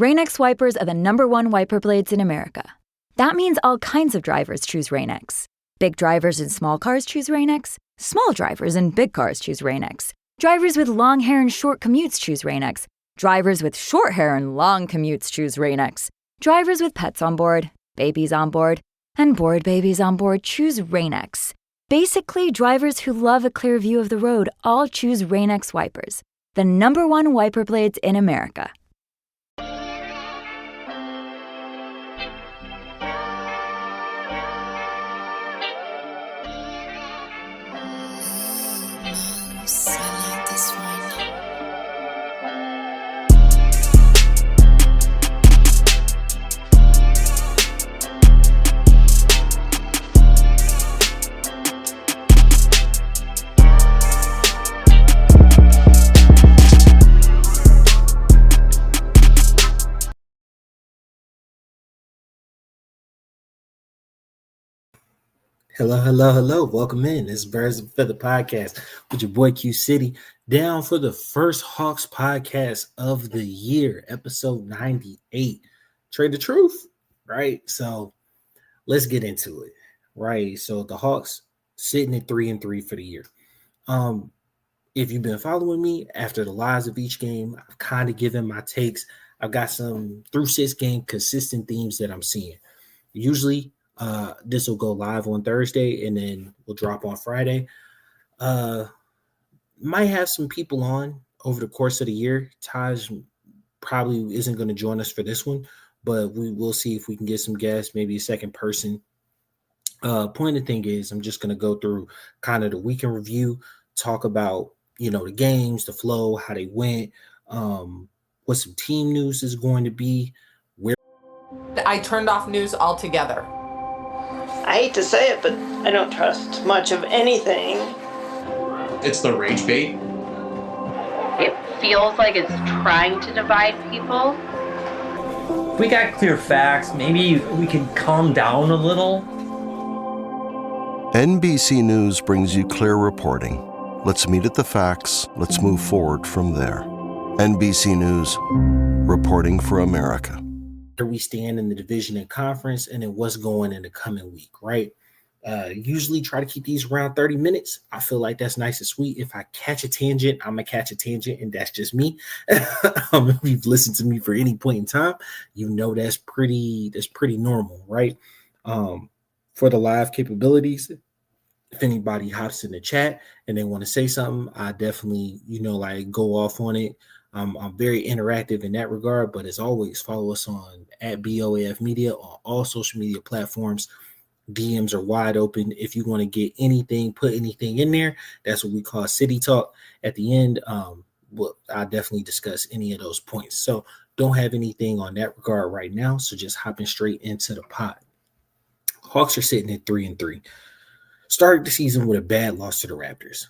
Rain-X wipers are the #1 wiper blades in America. That means all kinds of drivers choose Rain-X. Big drivers in small cars choose Rain-X. Small drivers in big cars choose Rain-X. Drivers with long hair and short commutes choose Rain-X. Drivers with short hair and long commutes choose Rain-X. Drivers with pets on board, babies on board, and bored babies on board choose Rain-X. Basically, drivers who love a clear view of the road all choose Rain-X wipers, the #1 wiper blades in America. Hello. Welcome in. This is Birds of Feather Podcast with your boy Q City, down for the first Hawks podcast of the year, episode 98. Trae the Truth, right? So let's get into it, right? So the Hawks sitting at 3-3 for the year. If you've been following me after the lives of each game, I've kind of given my takes. I've got some through 6 game consistent themes that I'm seeing. Usually, this will go live on Thursday and then we'll drop on Friday. Might have some people on over the course of the year. Taj probably isn't going to join us for this one, but we will see if we can get some guests, maybe a second person. Point of the thing is, I'm just going to go through kind of the weekend review, talk about, the games, the flow, how they went, what some team news is going to be. I turned off news altogether. I hate to say it, but I don't trust much of anything. It's the rage bait. It feels like it's trying to divide people. If we got clear facts, maybe we could calm down a little. NBC News brings you clear reporting. Let's meet at the facts. Let's move forward from there. NBC News, reporting for America. Where we stand in the division and conference, and then what's going in the coming week, right? Usually try to keep these around 30 minutes. I feel like that's nice and sweet. If I catch a tangent, I'm gonna catch a tangent, and that's just me. If you've listened to me for any point in time, that's pretty normal, right? For the live capabilities, if anybody hops in the chat and they want to say something, I definitely, go off on it. I'm very interactive in that regard, but as always, follow us on @BOAF Media on all social media platforms. DMs are wide open. If you want to get anything, put anything in there. That's what we call City Talk. At the end, I'll definitely discuss any of those points. So don't have anything on that regard right now. So just hopping straight into the pod. Hawks are sitting at 3-3. Started the season with a bad loss to the Raptors.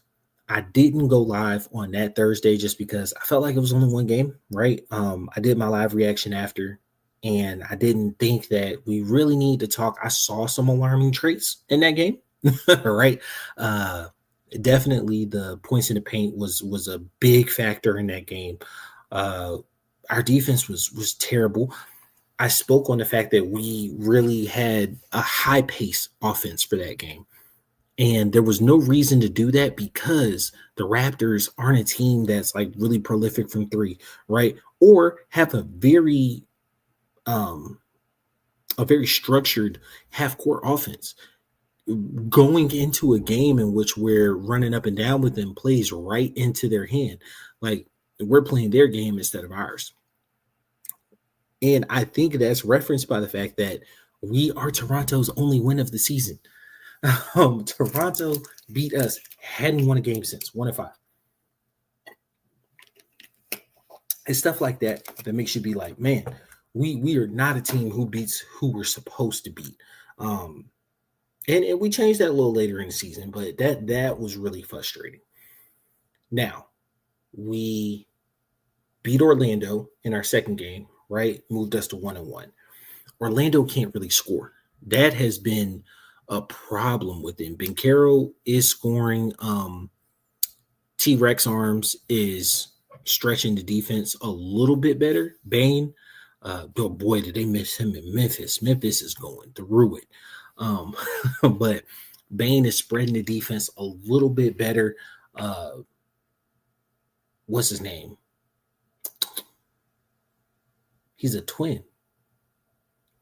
I didn't go live on that Thursday just because I felt like it was only one game, right? I did my live reaction after, and I didn't think that we really need to talk. I saw some alarming traits in that game, right? Definitely the points in the paint was a big factor in that game. Our defense was terrible. I spoke on the fact that we really had a high pace offense for that game. And there was no reason to do that because the Raptors aren't a team that's like really prolific from three, right? Or have a very structured half-court offense. Going into a game in which we're running up and down with them plays right into their hand. Like, we're playing their game instead of ours. And I think that's referenced by the fact that we are Toronto's only win of the season. Toronto beat us, hadn't won a game since 1-5. It's stuff like that that makes you be like, man, we are not a team who beats who we're supposed to beat. And we changed that a little later in the season, but that was really frustrating. Now, we beat Orlando in our second game, right? Moved us to 1-1. Orlando can't really score. That has been a problem with him. Banchero is scoring. T-Rex Arms is stretching the defense a little bit better. Bane, But boy, did they miss him in Memphis. Memphis is going through it. But Bane is spreading the defense a little bit better. What's his name? He's a twin.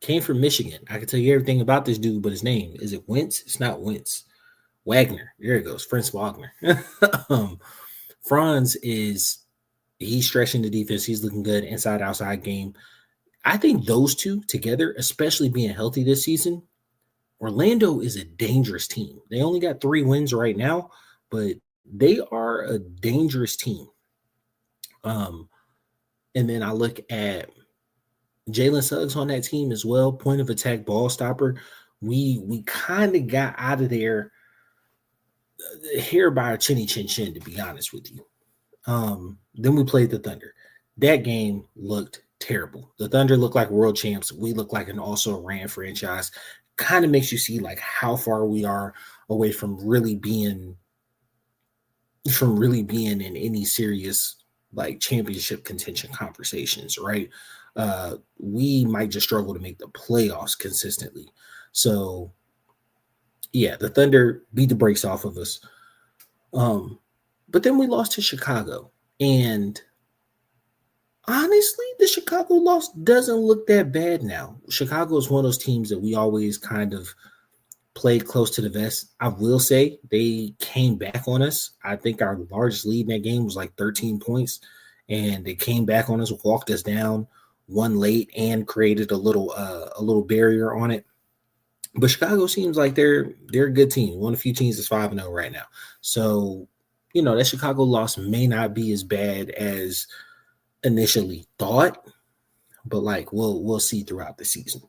Came from Michigan. I can tell you everything about this dude, but his name, is it Wentz? It's not Wentz. Wagner. There it goes. Franz Wagner. Franz he's stretching the defense. He's looking good. Inside, outside game. I think those two together, especially being healthy this season, Orlando is a dangerous team. They only got 3 wins right now, but they are a dangerous team. And then I look at Jalen Suggs on that team as well, point of attack ball stopper. We kind of got out of there here by a chinny chin chin, to be honest with you. Then we played the Thunder. That game looked terrible. The Thunder looked like world champs. We look like an also ran franchise. Kind of makes you see like how far we are away from really being in any serious like championship contention conversations, right? We might just struggle to make the playoffs consistently. So yeah, the Thunder beat the brakes off of us. But then we lost to Chicago. And honestly, the Chicago loss doesn't look that bad now. Chicago is one of those teams that we always kind of played close to the vest. I will say they came back on us. I think our largest lead in that game was like 13 points. And they came back on us, walked us down, won late, and created a little barrier on it. But Chicago seems like they're a good team. One of the few teams that's 5-0 right now. So, that Chicago loss may not be as bad as initially thought, but like we'll see throughout the season.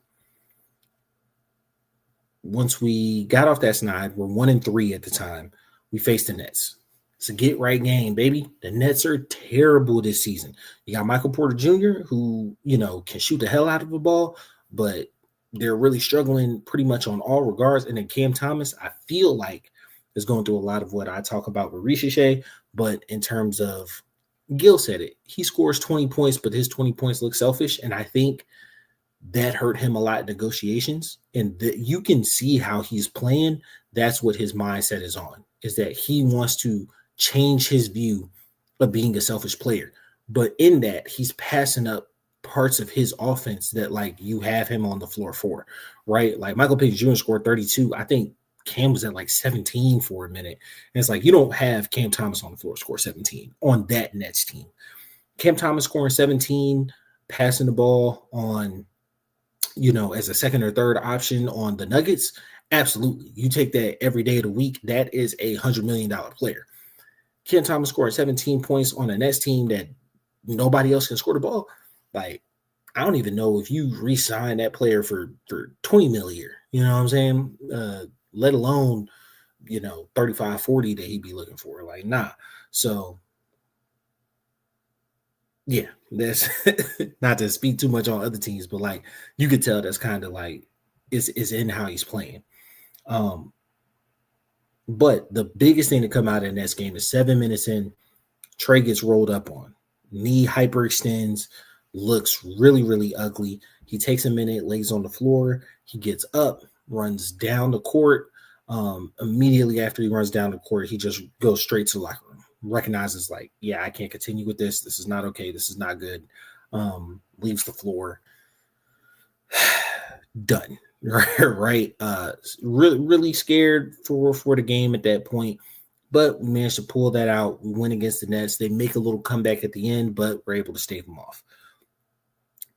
Once we got off that snide, we're 1-3 at the time. We faced the Nets. It's a get right game, baby. The Nets are terrible this season. You got Michael Porter Jr., who can shoot the hell out of a ball, but they're really struggling pretty much on all regards. And then Cam Thomas, I feel like, is going through a lot of what I talk about with Ricochet, but in terms of Gil said it, he scores 20 points, but his 20 points look selfish. And I think that hurt him a lot in negotiations. And you can see how he's playing. That's what his mindset is on, is that he wants to change his view of being a selfish player. But in that, he's passing up parts of his offense that like you have him on the floor for, right? Like Michael Pickens Jr. scored 32. I think Cam was at like 17 for a minute. And it's like, you don't have Cam Thomas on the floor score 17 on that Nets team. Cam Thomas scoring 17, passing the ball on, as a second or third option on the Nuggets. Absolutely. You take that every day of the week. That is a $100 million player. Cam Thomas scored 17 points on a Nets team that nobody else can score the ball. Like, I don't even know if you re-sign that player for 20 mil a year. You know what I'm saying? Let alone, 35, 40 that he'd be looking for. Like, nah. So, yeah, that's not to speak too much on other teams, but like, you could tell that's kind of like, is in how he's playing. But the biggest thing to come out of the next game is 7 minutes in, Trey gets rolled up on. Knee hyperextends, looks really, really ugly. He takes a minute, lays on the floor. He gets up, runs down the court. Immediately after he runs down the court, he just goes straight to the locker room. Recognizes like, yeah, I can't continue with this. This is not okay. This is not good. Leaves the floor. Done. Right. Really, really scared for the game at that point. But we managed to pull that out. We win against the Nets. They make a little comeback at the end, but we're able to stave them off.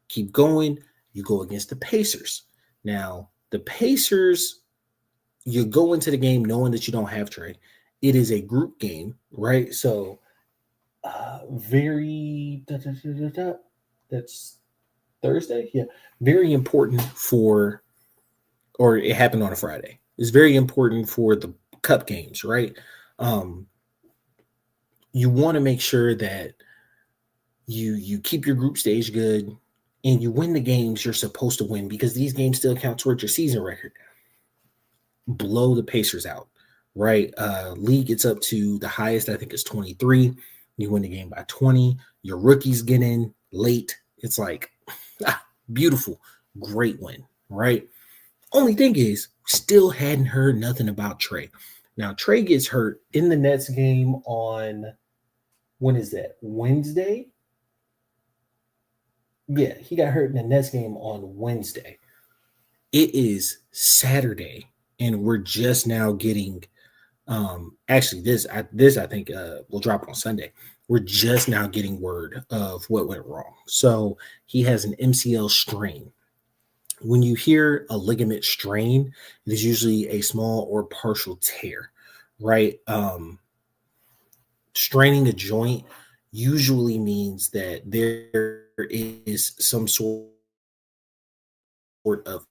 Keep going. You go against the Pacers. Now, the Pacers, you go into the game knowing that you don't have Trey. It is a group game, right? So, that's Thursday? Yeah. Very important or it happened on a Friday. It's very important for the cup games, right? You want to make sure that you keep your group stage good and you win the games you're supposed to win, because these games still count towards your season record. Blow the Pacers out, right? League gets up to the highest, I think, is 23. You win the game by 20. Your rookies get in late. It's like, Beautiful, great win, right? Only thing is, still hadn't heard nothing about Trae. Now, Trae gets hurt in the Nets game on, when is that? Wednesday? Yeah, he got hurt in the Nets game on Wednesday. It is Saturday, and we're just now getting actually this I think will drop on Sunday. We're just now getting word of what went wrong. So he has an MCL strain. When you hear a ligament strain, it is usually a small or partial tear, right? Straining a joint usually means that there is some sort of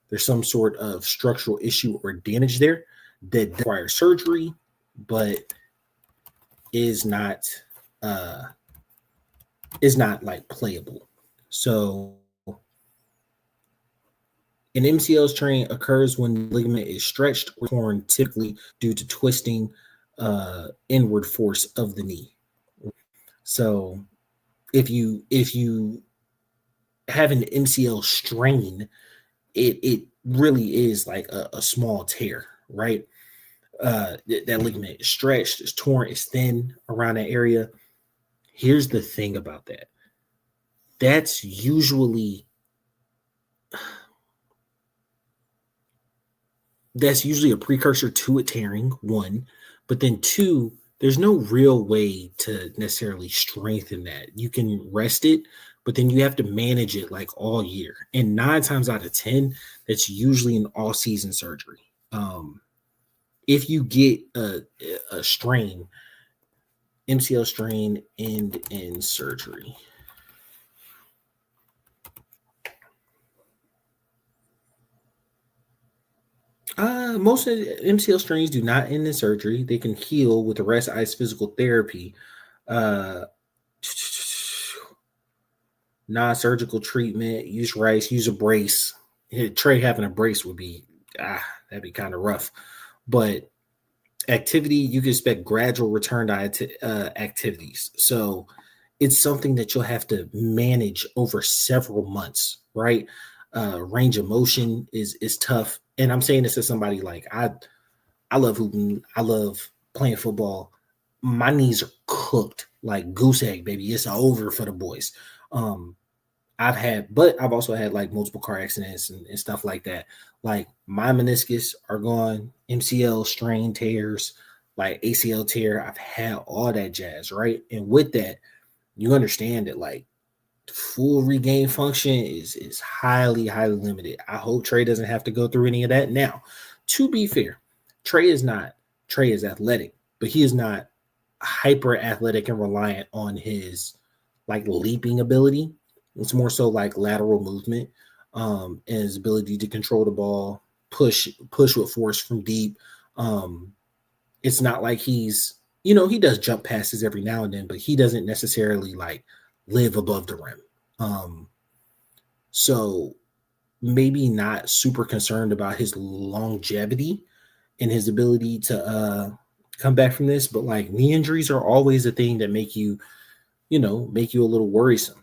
there's some sort of structural issue or damage there that requires surgery, but is not like playable. So an MCL strain occurs when the ligament is stretched or torn, typically due to twisting inward force of the knee. So if you have an MCL strain, it really is like a small tear, right? That ligament is stretched, it's torn, it's thin around that area. Here's the thing about that. That's usually a precursor to it tearing, one, but then two, there's no real way to necessarily strengthen that. You can rest it, but then you have to manage it like all year. And 9 times out of 10, that's usually an all-season surgery. If you get a strain, MCL strain, end in surgery. Most of the MCL strains do not end in surgery. They can heal with the rest ice physical therapy. Non-surgical treatment, use rice, use a brace. Trae having a brace would be, that'd be kind of rough. But activity, you can expect gradual return to activities. So it's something that you'll have to manage over several months, right? Range of motion is tough. And I'm saying this as somebody like, I love hooping. I love playing football. My knees are cooked like goose egg, baby. It's over for the boys. I've also had like multiple car accidents and stuff like that. Like my meniscus are gone, MCL strain tears, like ACL tear. I've had all that jazz, right? And with that, you understand that like full regain function is highly, highly limited. I hope Trae doesn't have to go through any of that. Now, to be fair, Trae is athletic, but he is not hyper athletic and reliant on his like leaping ability. It's more so like lateral movement, and his ability to control the ball, push with force from deep. It's not like he's, he does jump passes every now and then, but he doesn't necessarily like live above the rim. So maybe not super concerned about his longevity and his ability to come back from this, but like knee injuries are always a thing that make you a little worrisome.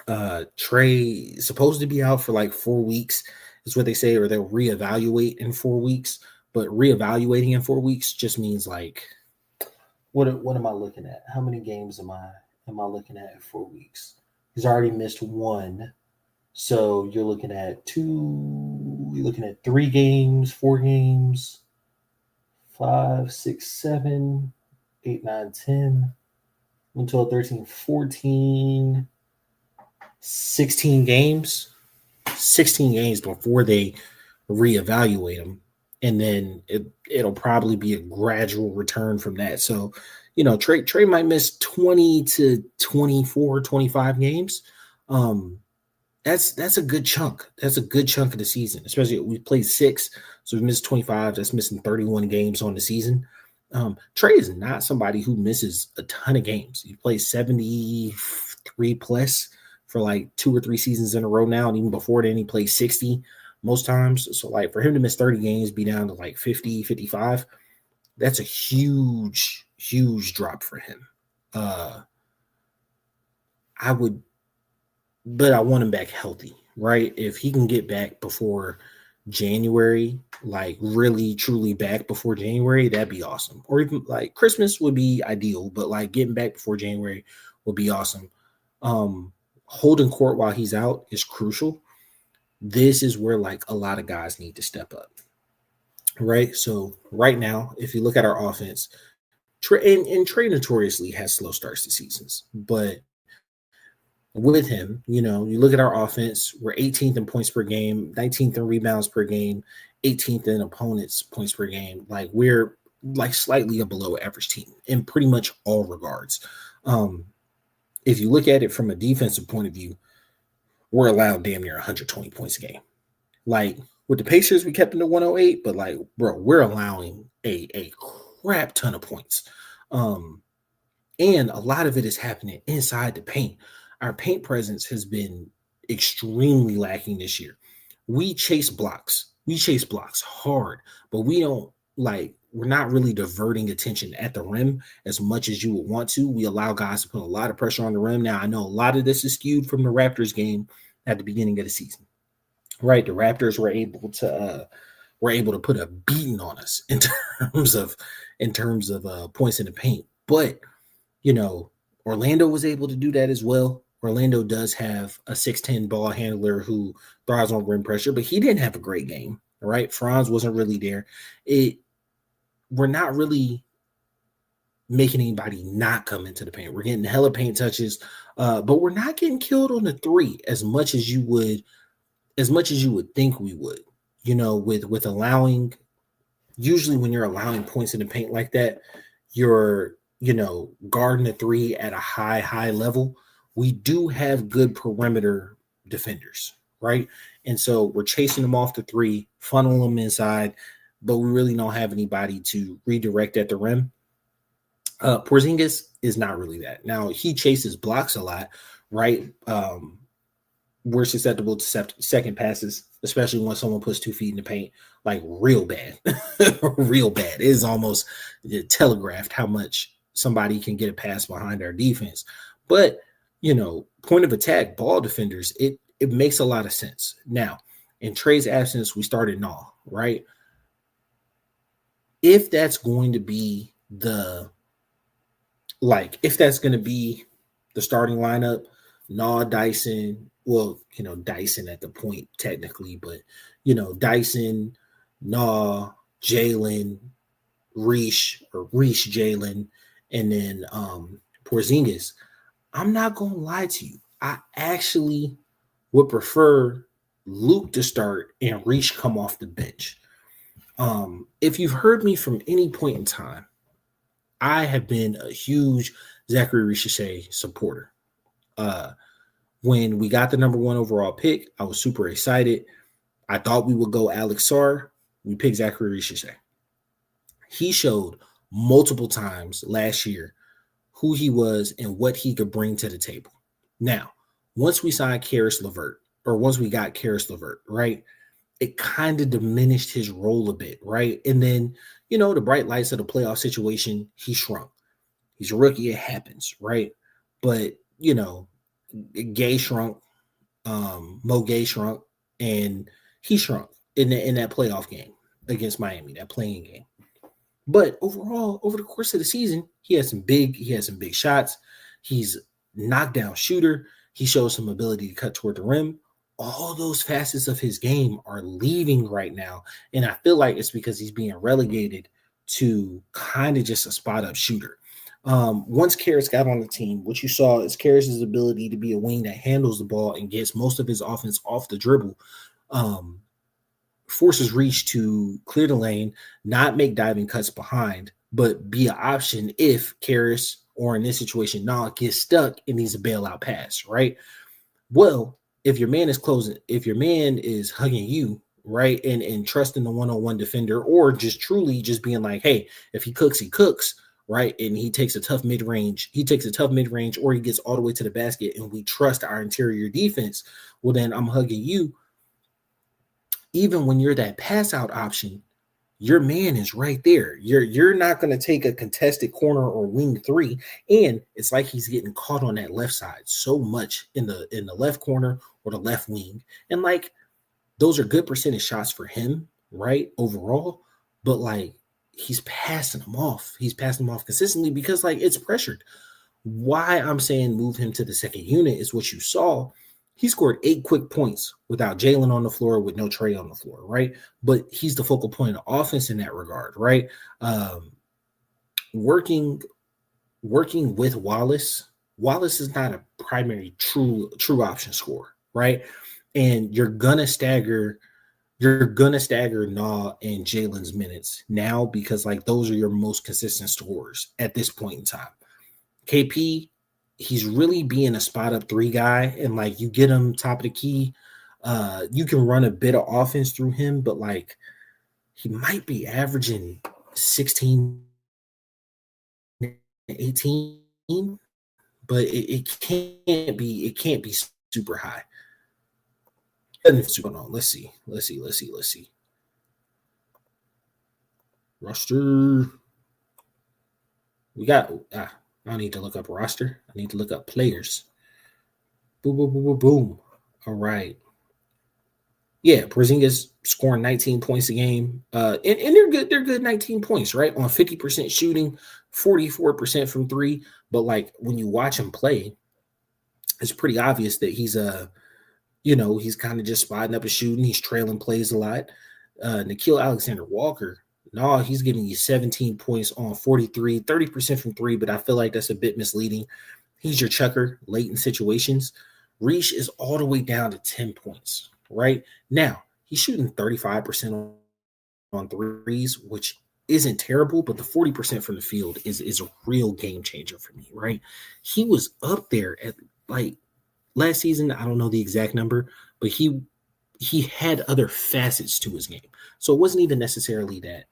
Trae is supposed to be out for like 4 weeks is what they say, or they'll reevaluate in 4 weeks, but reevaluating in 4 weeks just means like, what am I looking at? How many games am I looking at in 4 weeks? He's already missed 1. So you're looking at 3 games, 4 games, 5, 6, 7, 8, 9, 10, 1, 12, 13, 14, 16 games. 16 games before they reevaluate him. And then it'll probably be a gradual return from that. So, Trae might miss 20 to 24, 25 games. That's a good chunk. That's a good chunk of the season, especially we played 6. So we missed 25. That's missing 31 games on the season. Trae is not somebody who misses a ton of games. He plays 73 plus for like 2 or 3 seasons in a row now. And even before then, he plays 60 most times. So like for him to miss 30 games, be down to like 50, 55, that's a huge, huge drop for him. but I want him back healthy, right? If he can get back before January, like really truly back before January, that'd be awesome. Or even like Christmas would be ideal, but like getting back before January would be awesome. Holding court while he's out is crucial. This is where like a lot of guys need to step up, right? So right now, if you look at our offense, Trae notoriously has slow starts to seasons, but with him, you look at our offense, we're 18th in points per game, 19th in rebounds per game, 18th in opponents' points per game. Like we're like slightly a below average team in pretty much all regards. If you look at it from a defensive point of view, we're allowed damn near 120 points a game. Like with the Pacers, we kept them to 108, but like, bro, we're allowing a crap ton of points. And a lot of it is happening inside the paint. Our paint presence has been extremely lacking this year. We chase blocks. We chase blocks hard, but we're not really diverting attention at the rim as much as you would want to. We allow guys to put a lot of pressure on the rim. Now, I know a lot of this is skewed from the Raptors game at the beginning of the season, right? The Raptors were able to put a beating on us in terms of points in the paint. But, Orlando was able to do that as well. Orlando does have a 6'10" ball handler who thrives on rim pressure, but he didn't have a great game, right? Franz wasn't really there. We're not really making anybody not come into the paint. We're getting hella paint touches, but we're not getting killed on the three as much as you would think we would, with allowing, usually when you're allowing points in the paint like that, you're, guarding the three at a high level. We do have good perimeter defenders, right? And so we're chasing them off the three, funnel them inside, but we really don't have anybody to redirect at the rim. Porzingis is not really that. Now, he chases blocks a lot, right? We're susceptible to second passes, especially when someone puts 2 feet in the paint, like real bad. Real bad. It is almost telegraphed how much somebody can get a pass behind our defense. But, point of attack, ball defenders, it makes a lot of sense. Now, in Trey's absence, we started Nah, right? If that's going to be the starting lineup, Nah, Dyson, Dyson at the point technically, but, Dyson, Nah, Jalen, Reesh, Jalen, and then Porzingis, I'm not going to lie to you. I actually would prefer Luke to start and Reesh come off the bench. If you've heard me from any point in time, I have been a huge Zachary Richardson supporter. When we got the number 1 overall pick, I was super excited. I thought we would go Alex Sarr. We picked Zachary Richardson. He showed multiple times last year who he was and what he could bring to the table. Now, once we got Karis LeVert, right, it kind of diminished his role a bit, right? And then, the bright lights of the playoff situation, he shrunk. He's a rookie, it happens, right? But, Gay shrunk, Mo Gay shrunk, and he shrunk in that playoff game against Miami, that playing game. But overall, over the course of the season, he had some big shots. He's knockdown shooter. He shows some ability to cut toward the rim. All those facets of his game are leaving right now. And I feel like it's because he's being relegated to kind of just a spot-up shooter. Once Karis got on the team, what you saw is Karis' ability to be a wing that handles the ball and gets most of his offense off the dribble, forces Reach to clear the lane, not make diving cuts behind, but be an option if Karis, or in this situation, gets stuck and needs a bailout pass, right? Well, if your man is hugging you, right, and trusting the one-on-one defender, or just truly just being like, hey, if he cooks, right, and he takes a tough mid-range, or he gets all the way to the basket, and we trust our interior defense, well, then I'm hugging you. Even when you're that pass-out option, your man is right there. You're not going to take a contested corner or wing three, and it's like he's getting caught on that left side so much in the left corner or the left wing, and like those are good percentage shots for him, right? Overall, but like he's passing them off. He's passing them off consistently because like it's pressured. Why I'm saying move him to the second unit is what you saw. He scored 8 quick points without Jalen on the floor, with no Trae on the floor, right? But he's the focal point of offense in that regard, right? Working with Wallace. Wallace is not a primary true option scorer, right? And you're gonna stagger Nah and Jalen's minutes now because like those are your most consistent scorers at this point in time. KP, he's really being a spot up 3 guy, and like you get him top of the key. You can run a bit of offense through him, but like he might be averaging 16, 18, but it can't be super high. Let's see. Roster. We got I don't need to look up roster. I need to look up players. Boom, boom, boom, boom, boom. All right. Yeah, Porzingis scoring 19 points a game. And they're good. They're good 19 points, right? On 50% shooting, 44% from 3. But like when you watch him play, it's pretty obvious that he's he's kind of just spotting up and shooting. He's trailing plays a lot. Nickeil Alexander-Walker, he's giving you 17 points on 43, 30% from 3, but I feel like that's a bit misleading. He's your chucker late in situations. Reach is all the way down to 10 points, right? Now, he's shooting 35% on threes, which isn't terrible, but the 40% from the field is a real game changer for me, right? He was up there at like last season. I don't know the exact number, but he had other facets to his game. So it wasn't even necessarily that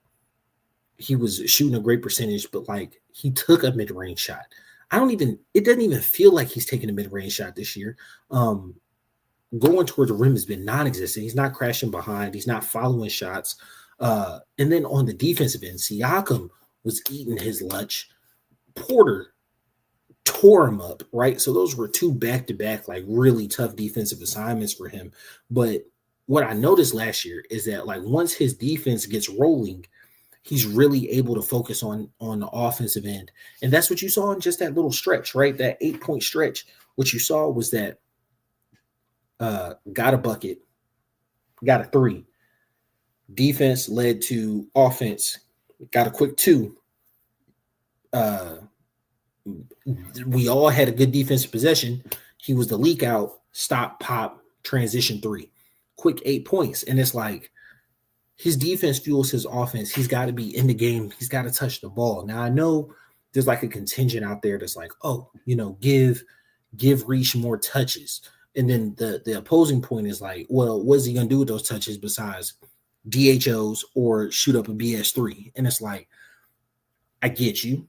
he was shooting a great percentage, but like he took a mid-range shot. It doesn't even feel like he's taking a mid-range shot this year. Going toward the rim has been non-existent. He's not crashing behind. He's not following shots. And then on the defensive end, Siakam was eating his lunch. Porter tore him up, right? So those were 2 back-to-back, like really tough defensive assignments for him. But what I noticed last year is that like once his defense gets rolling, he's really able to focus on the offensive end. And that's what you saw in just that little stretch, right? That 8-point stretch. What you saw was that got a bucket, got a 3. Defense led to offense, got a quick 2. We all had a good defensive possession. He was the leak out, stop, pop, transition 3. Quick 8 points. And it's like his defense fuels his offense. He's got to be in the game. He's got to touch the ball. Now, I know there's like a contingent out there that's like, give Reach more touches. And then the opposing point is like, well, what's he going to do with those touches besides DHOs or shoot up a BS3? And it's like, I get you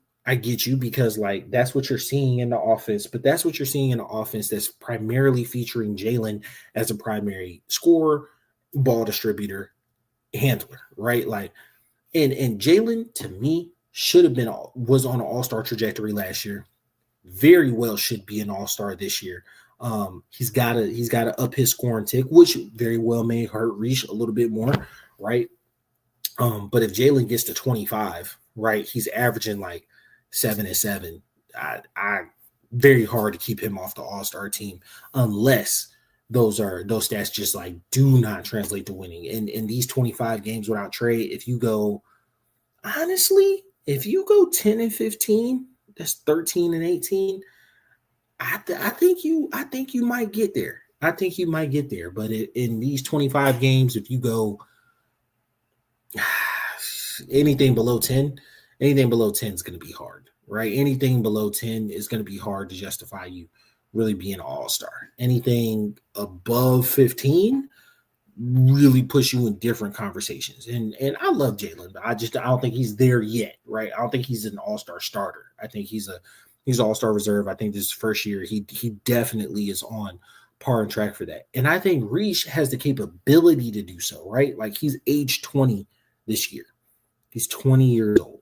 because like that's what you're seeing in the offense, but that's what you're seeing in the offense that's primarily featuring Jalen as a primary scorer, ball distributor, handler, right? Like, and Jalen to me was on an all-star trajectory last year. Very well should be an all-star this year. He's got to up his scoring tick, which very well may hurt Reach a little bit more, right? But if Jalen gets to 25, right, he's averaging like 7 and 7. I very hard to keep him off the all-star team unless those stats just like do not translate to winning. In these 25 games without Trae, if you go 10 and 15, that's 13 and 18. I think you might get there. But in these 25 games, if you go anything below 10 is going to be hard, right? Anything below 10 is going to be hard to justify you really being an all-star. Anything above 15 really push you in different conversations. And I love Jalen, but I don't think he's there yet, right? I don't think he's an all-star starter. I think he's all-star reserve. I think this is his first year. He definitely is on par and track for that. And I think Reach has the capability to do so, right? Like he's age 20 this year. He's 20 years old.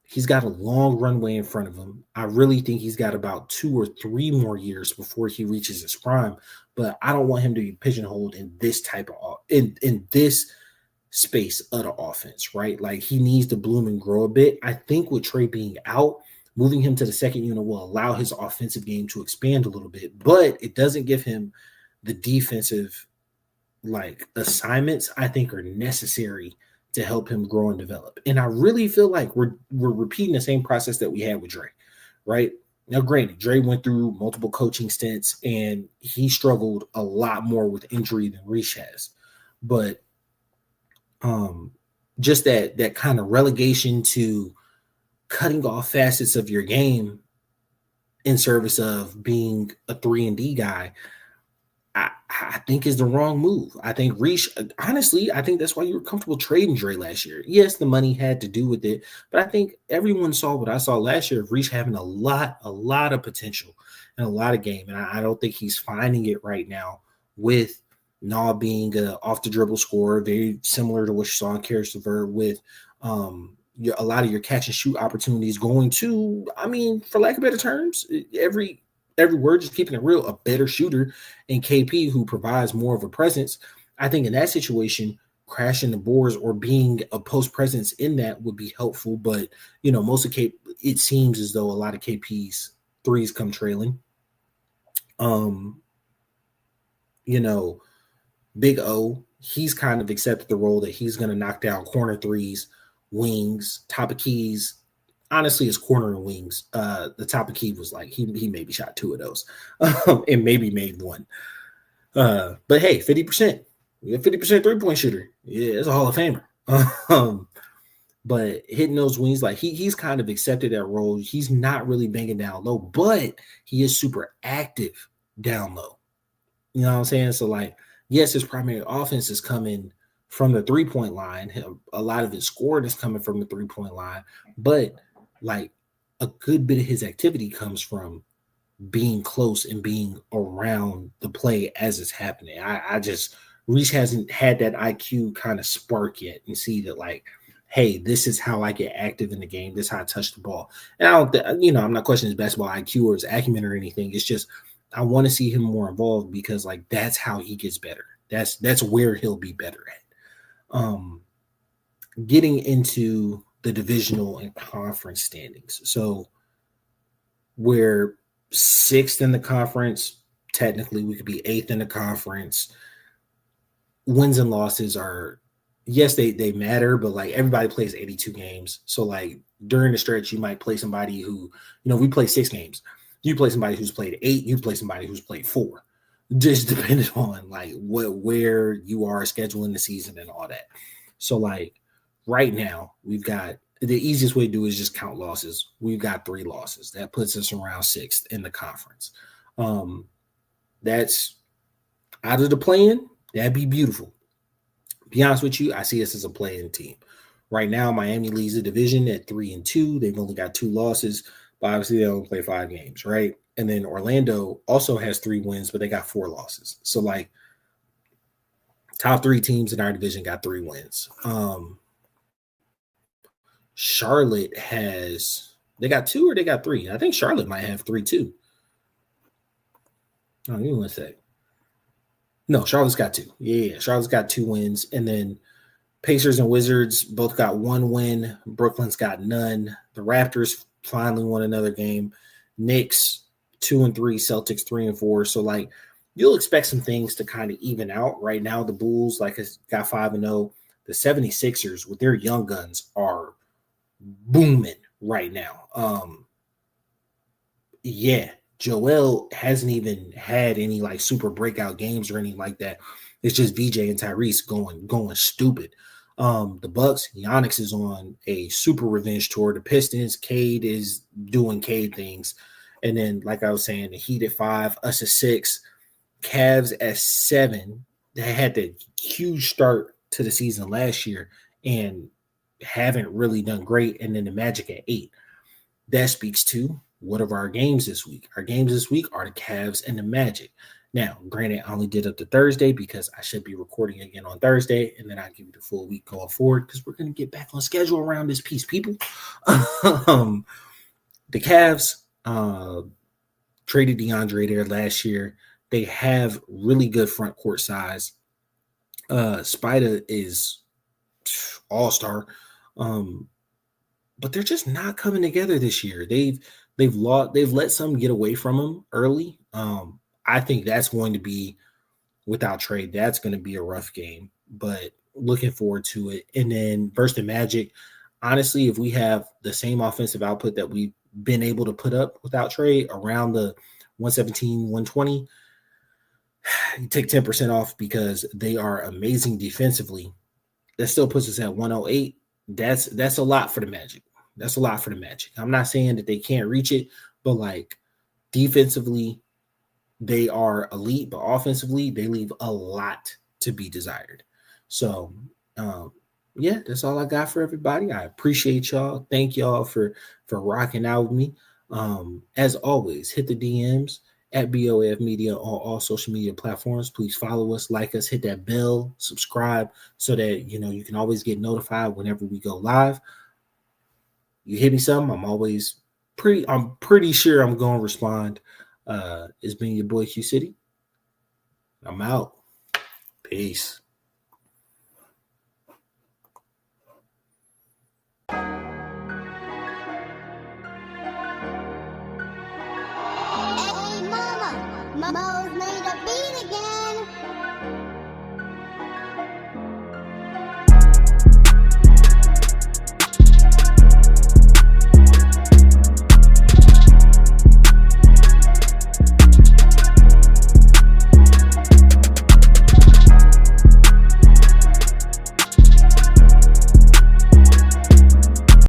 He's got a long runway in front of him. I really think he's got about 2 or 3 more years before he reaches his prime. But I don't want him to be pigeonholed in this type of in this space of the offense, right? Like he needs to bloom and grow a bit. I think with Trae being out, moving him to the second unit will allow his offensive game to expand a little bit, but it doesn't give him the defensive like assignments I think are necessary to help him grow and develop. And I really feel like we're repeating the same process that we had with Dre, right? Now, granted, Dre went through multiple coaching stints and he struggled a lot more with injury than Reach has. But just that kind of relegation to cutting off facets of your game in service of being a 3-and-D guy, I think is the wrong move. I think Reach, honestly, I think that's why you were comfortable trading Dre last year. Yes, the money had to do with it, but I think everyone saw what I saw last year of Reach having a lot of potential and a lot of game. And I don't think he's finding it right now with Naw being an off the dribble scorer, very similar to what you saw in Karis LeVert with a lot of your catch and shoot opportunities going to, I mean, for lack of better terms, every word, just keeping it real, a better shooter in KP who provides more of a presence. I think in that situation, crashing the boards or being a post presence in that would be helpful. But, you know, most of it seems as though a lot of KP's threes come trailing. You know, Big O, he's kind of accepted the role that he's going to knock down corner threes, wings, top of keys. Honestly, it's corner and wings. The top of key was like he maybe shot 2 of those and maybe made 1. But hey, 50%. We got 50% 3-point shooter. Yeah, it's a Hall of Famer. But hitting those wings, like he's kind of accepted that role. He's not really banging down low, but he is super active down low. You know what I'm saying? So like, yes, his primary offense is coming from the 3-point line. A lot of his scoring is coming from the 3-point line, but like a good bit of his activity comes from being close and being around the play as it's happening. I just, Reach hasn't had that IQ kind of spark yet and see that like, hey, this is how I get active in the game. This is how I touch the ball. And I'm not questioning his basketball IQ or his acumen or anything. It's just, I want to see him more involved because like, that's how he gets better. That's where he'll be better at. Getting into the divisional and conference standings. So we're 6th in the conference. Technically, we could be 8th in the conference. Wins and losses are, yes, they matter, but like everybody plays 82 games. So like during the stretch, you might play somebody who, we play 6 games. You play somebody who's played 8. You play somebody who's played 4. Just depending on like where you are scheduling the season and all that. So like right now, we've got the easiest way to do is just count losses. We've got 3 losses. That puts us around 6th in the conference. That's out of the play-in. That'd be beautiful. Be honest with you, I see us as a play-in team. Right now, Miami leads the division at 3-2. They've only got 2 losses, but obviously they only play 5 games, right? And then Orlando also has 3 wins, but they got 4 losses. So like top 3 teams in our division got 3 wins. Charlotte they got 2 or they got 3? I think Charlotte might have 3 too. Oh, give me one sec. No, Charlotte's got 2. Yeah, Charlotte's got 2 wins. And then Pacers and Wizards both got 1 win. Brooklyn's got none. The Raptors finally won another game. Knicks 2-3, Celtics 3-4. So like you'll expect some things to kind of even out. Right now, the Bulls like has got 5-0. The 76ers with their young guns are booming right now. Yeah, Joel hasn't even had any like super breakout games or anything like that. It's just VJ and Tyrese going stupid. The Bucks, Giannis is on a super revenge tour. The Pistons, Cade is doing Cade things. And then, like I was saying, the Heat at 5, us at 6, Cavs at 7. They had the huge start to the season last year and haven't really done great. And then the Magic at 8. That speaks to what are our games this week? Our games this week are the Cavs and the Magic. Now, granted, I only did up to Thursday because I should be recording again on Thursday, and then I'll give you the full week going forward because we're going to get back on schedule around this piece, people. The Cavs traded DeAndre there last year. They have really good front court size. Spida is all-star. But they're just not coming together this year. They've let some get away from them early. I think that's going to be, without Trae, that's going to be a rough game, but looking forward to it. And then versus the Magic, honestly, if we have the same offensive output that we've been able to put up without Trae around the 117, 120, you take 10% off because they are amazing defensively. That still puts us at 108. That's a lot for the Magic. That's a lot for the Magic. I'm not saying that they can't reach it, but like defensively, they are elite, but offensively, they leave a lot to be desired. So, yeah, that's all I got for everybody. I appreciate y'all. Thank y'all for rocking out with me. As always, hit the DMs at BOF Media on all social media platforms. Please follow us, like us, hit that bell, subscribe so that you can always get notified whenever we go live. You hit me something, I'm pretty sure I'm gonna respond. It's been your boy Q City. I'm out. Peace.